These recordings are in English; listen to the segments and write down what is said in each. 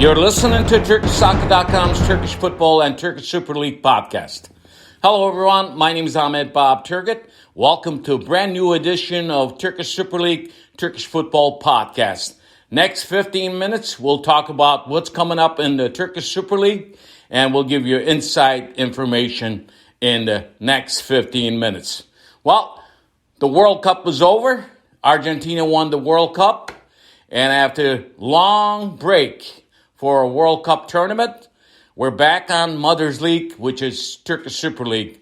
You're listening to TurkishSoccer.com's Turkish Football and Turkish Super Lig podcast. Hello, everyone. My name is Ahmet Turgut. Welcome to a brand new edition of Turkish Super Lig, Turkish Football podcast. Next 15 minutes, we'll talk about what's coming up in the Turkish Super League, and we'll give you inside information in the next 15 minutes. Well, the World Cup was over. Argentina won the World Cup. And after a long break for a World Cup tournament, we're back on Mother's League, which is Turkish Super League.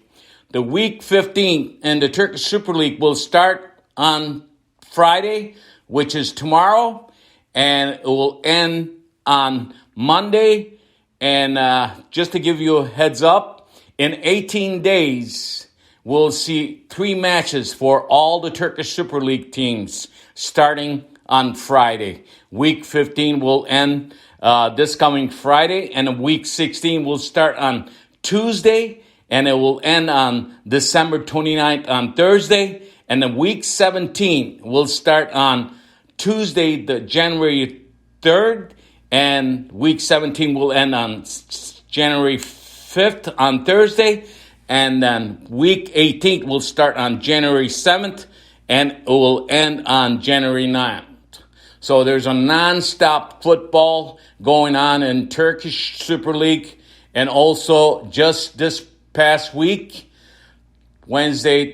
The week 15 in the Turkish Super League will start on Friday, which is tomorrow, and it will end on Monday. And just to give you a heads up, in 18 days, we'll see 3 matches for all the Turkish Super League teams starting on Friday. Week 15 will end this coming Friday, and week 16 will start on Tuesday, and it will end on December 29th on Thursday. And then week 17 will start on Tuesday, the January 3rd, and week 17 will end on January 5th on Thursday. And then week 18 will start on January 7th, and it will end on January 9th. So there's a non-stop football going on in Turkish Super League. And also just this past week, Tuesday,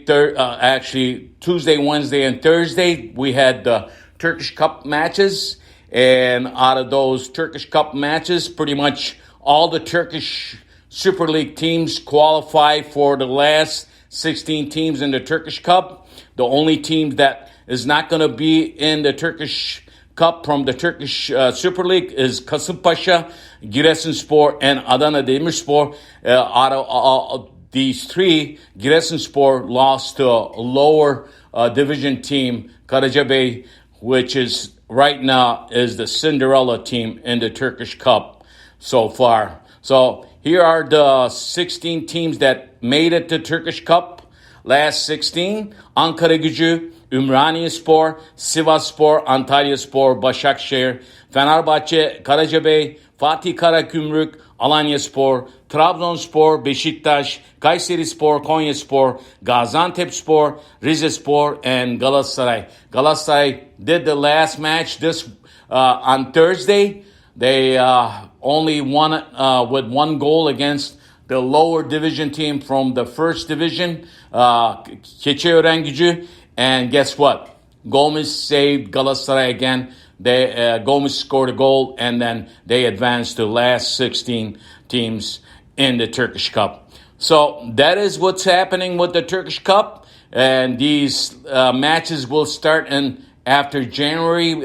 Wednesday, and Thursday, we had the Turkish Cup matches. And out of those Turkish Cup matches, pretty much all the Turkish Super League teams qualify for the last 16 teams in the Turkish Cup. The only team that is not going to be in the Turkish Cup from the Turkish Super League is Kasımpaşa, Giresunspor, and Adana Demirspor. Out of these 3, Giresunspor lost to a lower division team, Karacabey, which is right now is the Cinderella team in the Turkish Cup so far. So here are the 16 teams that made it to Turkish Cup. Last 16, Ankaragücü, Ümraniye-Spor, Sivasspor, Antalyaspor, Başakşehir, Fenerbahçe, Karacabey, Fatih Karagümrük, Alanyaspor, Trabzonspor, Beşiktaş, Kayserispor, Konyaspor, Gaziantepspor, Rizespor, and Galatasaray. Galatasaray did the last match on Thursday. They only won with 1 goal against the lower division team from the first division, Keçiören. And guess what? Gomez saved Galatasaray again. Gomez scored a goal, and then they advanced to the last 16 teams in the Turkish Cup. So that is what's happening with the Turkish Cup. And these matches will start after January,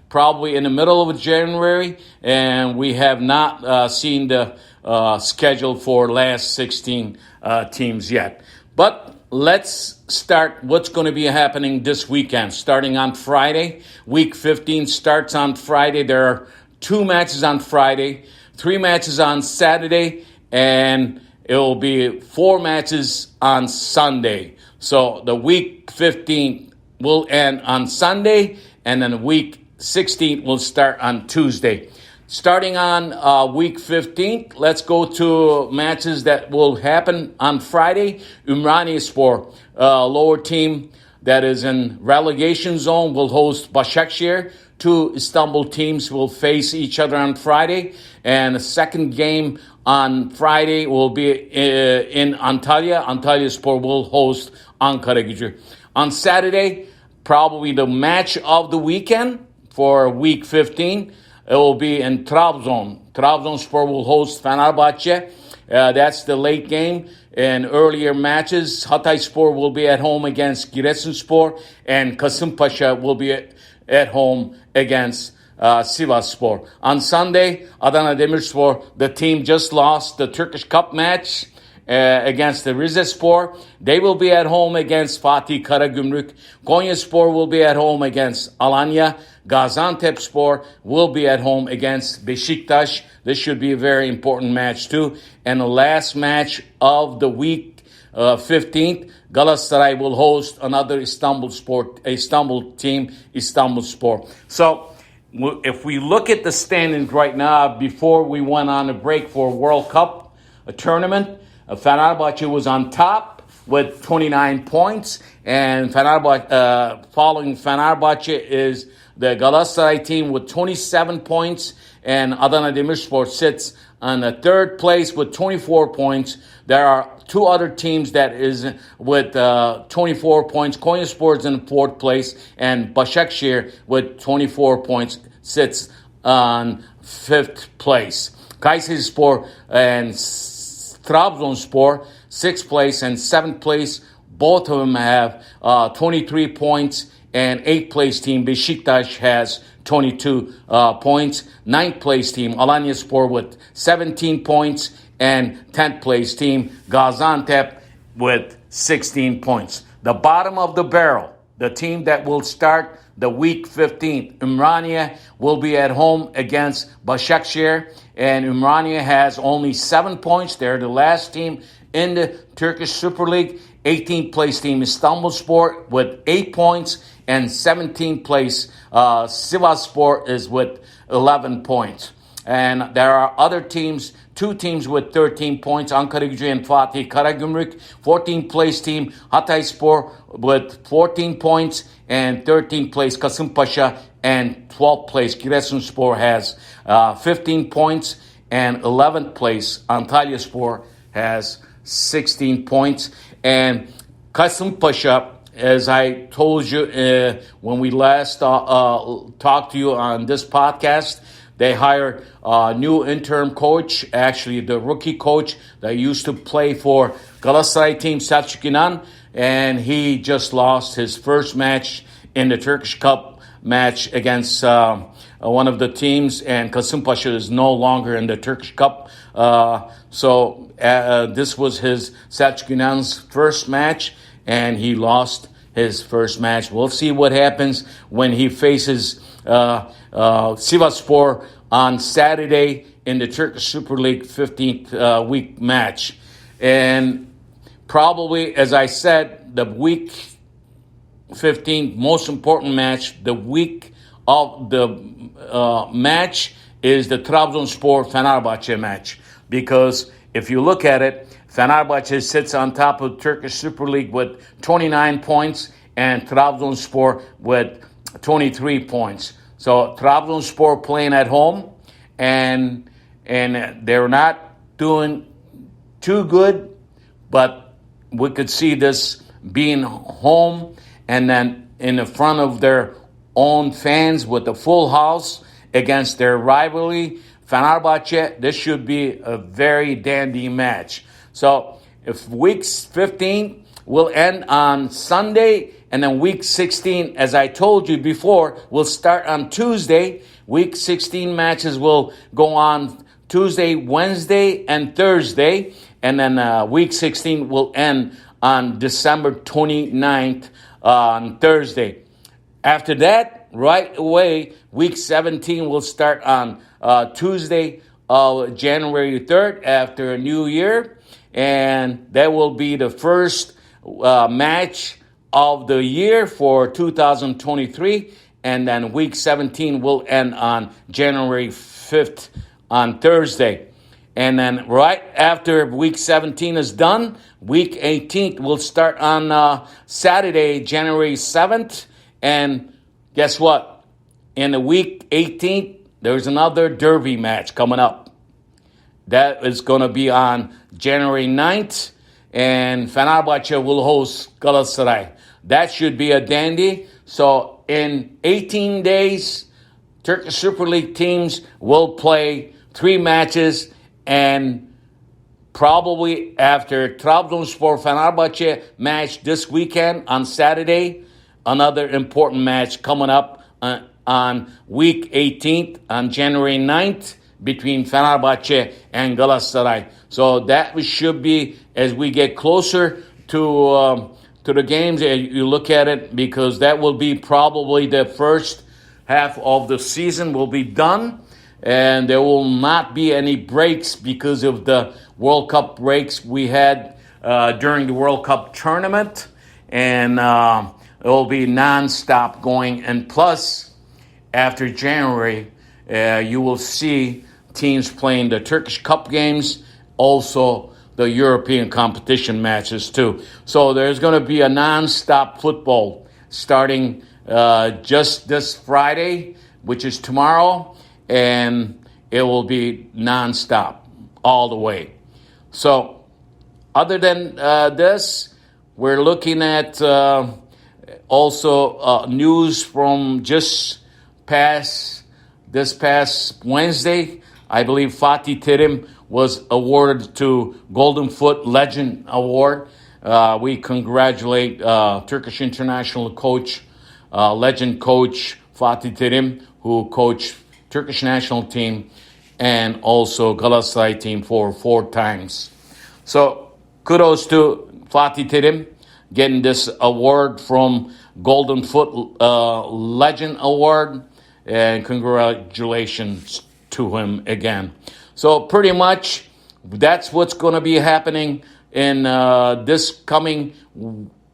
probably in the middle of January. And we have not seen the schedule for last 16 teams yet. But let's start what's going to be happening this weekend, starting on Friday. Week 15 starts on Friday. There are 2 matches on Friday, 3 matches on Saturday, and it will be 4 matches on Sunday. So the week 15 will end on Sunday, and then week 16 will start on Tuesday. Starting on week 15, let's go to matches that will happen on Friday. Ümraniye-Spor, lower team that is in relegation zone, will host Başakşehir. 2 Istanbul teams will face each other on Friday. And the second game on Friday will be in Antalya. Antalyaspor will host Ankaragücü. On Saturday, probably the match of the weekend for week 15, it will be in Trabzon. Trabzonspor will host Fenerbahçe. That's the late game. In earlier matches, Hatayspor will be at home against Giresunspor, and Kasımpaşa will be at home against Sivasspor. On Sunday, Adana Demirspor, the team just lost the Turkish Cup match against the Rizespor. They will be at home against Fatih Karagümrük. Konyaspor will be at home against Alanya. Gaziantepspor will be at home against Beşiktaş. This should be a very important match too. And the last match of the week, 15th, Galatasaray will host another Istanbul team, Istanbulspor. So if we look at the standings right now, before we went on a break for World Cup tournament, Fenerbahce was on top with 29 points, and following Fenerbahce is the Galatasaray team with 27 points, and Adana Demirspor sits on the third place with 24 points. There are two other teams that is with 24 points. Konyaspor is in fourth place, and Başakşehir with 24 points sits on fifth place. Kayserispor and Trabzonspor, sixth place and seventh place. Both of them have 23 points, and eighth place team Beşiktaş has 22 points. Ninth place team Alanyaspor with 17 points, and 10th place team Gaziantep with 16 points. The bottom of the barrel, the team that will start the week 15th, Ümraniye, will be at home against Başakşehir, and Ümraniye has only 7 points. They're the last team in the Turkish Super Lig. 18th place team Istanbulspor with 8 points, and 17th place Sivasspor is with 11 points. And there are other teams, two teams with 13 points, Ankaragücü and Fatih Karagümrük. 14th place team Hatayspor with 14 points, and 13th place Kasımpaşa, and 12th place Giresunspor has 15 points, and 11th place Antalyaspor has 16 points. And Kasımpaşa, as I told you when we last talked to you on this podcast, they hired a new interim coach, actually the rookie coach that used to play for Galatasaray team, Selçuk İnan, and he just lost his first match in the Turkish Cup match against one of the teams, and Kasımpaşa is no longer in the Turkish Cup. So this was his Selçuk İnan's first match, and he lost his first match. We'll see what happens when he faces Sivasspor on Saturday in the Turkish Super Lig 15th week match. And probably, as I said, the week 15th most important match, the week of the match is the Trabzonspor-Fenerbahce match. Because if you look at it, Fenerbahce sits on top of Turkish Super League with 29 points, and Trabzonspor with 23 points. So Trabzonspor playing at home, and they're not doing too good, but we could see this being home and then in the front of their own fans with a full house against their rivalry, Fenerbahce. This should be a very dandy match. So if week 15 will end on Sunday, and then week 16, as I told you before, will start on Tuesday. Week 16 matches will go on Tuesday, Wednesday, and Thursday. And then week 16 will end on December 29th on Thursday. After that, right away, week 17 will start on Tuesday, January 3rd, after a new year. And that will be the first match of the year for 2023. And then week 17 will end on January 5th on Thursday. And then right after week 17 is done, week 18th will start on Saturday, January 7th. And guess what? In the week 18th, there's another derby match coming up. That is going to be on January 9th. And Fenerbahce will host Galatasaray. That should be a dandy. So in 18 days, Turkish Super League teams will play 3 matches, and probably after Trabzonspor-Fenerbahce match this weekend on Saturday, another important match coming up on week 18th on January 9th between Fenerbahce and Galatasaray. So that should be, as we get closer to the games, you look at it, because that will be probably the first half of the season will be done, and there will not be any breaks because of the World Cup breaks we had during the World Cup tournament, and it will be non-stop going. And plus, after January, you will see teams playing the Turkish Cup games, also the European competition matches too. So there's going to be a non-stop football starting just this Friday, which is tomorrow, and it will be non-stop all the way. So other than this, we're looking at also news from just this past Wednesday. I believe Fatih Terim was awarded to Golden Foot Legend Award. We congratulate Turkish international coach, legend coach Fatih Terim, who coached Turkish national team and also Galatasaray team for 4 times. So kudos to Fatih Terim getting this award from Golden Foot Legend Award, and congratulations to him again. So pretty much that's what's going to be happening in this coming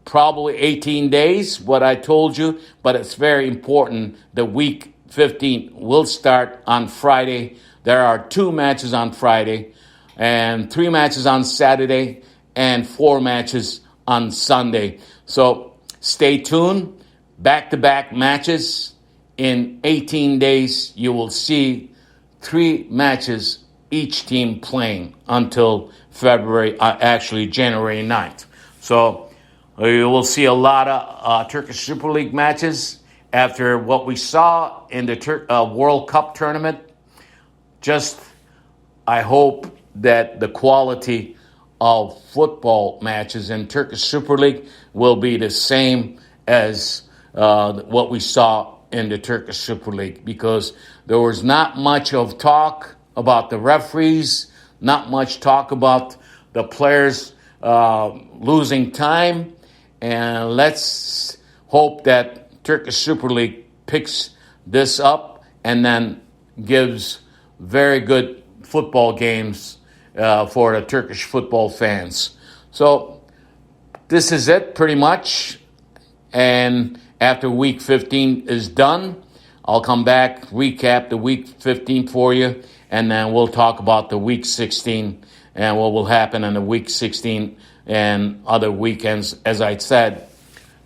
probably 18 days, what I told you, but it's very important. The week 15 will start on Friday. There are 2 matches on Friday and 3 matches on Saturday and 4 matches on Sunday. So stay tuned. Back-to-back matches. In 18 days, you will see 3 matches each team playing until January 9th. So you will see a lot of Turkish Super Lig matches after what we saw in the World Cup tournament. Just, I hope that the quality of football matches in Turkish Super Lig will be the same as what we saw in the Turkish Super Lig, because there was not much of talk about the referees, not much talk about the players losing time, and let's hope that Turkish Super Lig picks this up and then gives very good football games for the Turkish football fans. So this is it pretty much, and after week 15 is done, I'll come back, recap the week 15 for you, and then we'll talk about the week 16 and what will happen in the week 16 and other weekends. As I said,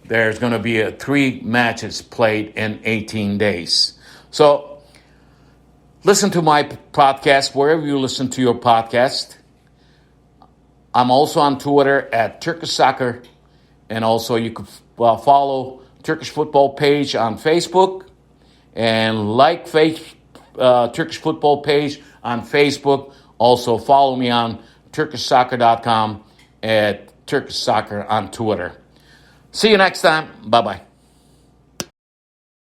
there's going to be 3 matches played in 18 days. So listen to my podcast wherever you listen to your podcast. I'm also on Twitter at Turkish Soccer, and also you can follow Turkish Football page on Facebook, and like Turkish Football page on Facebook. Also follow me on TurkishSoccer.com, at Turkish Soccer on Twitter. See you next time. Bye-bye.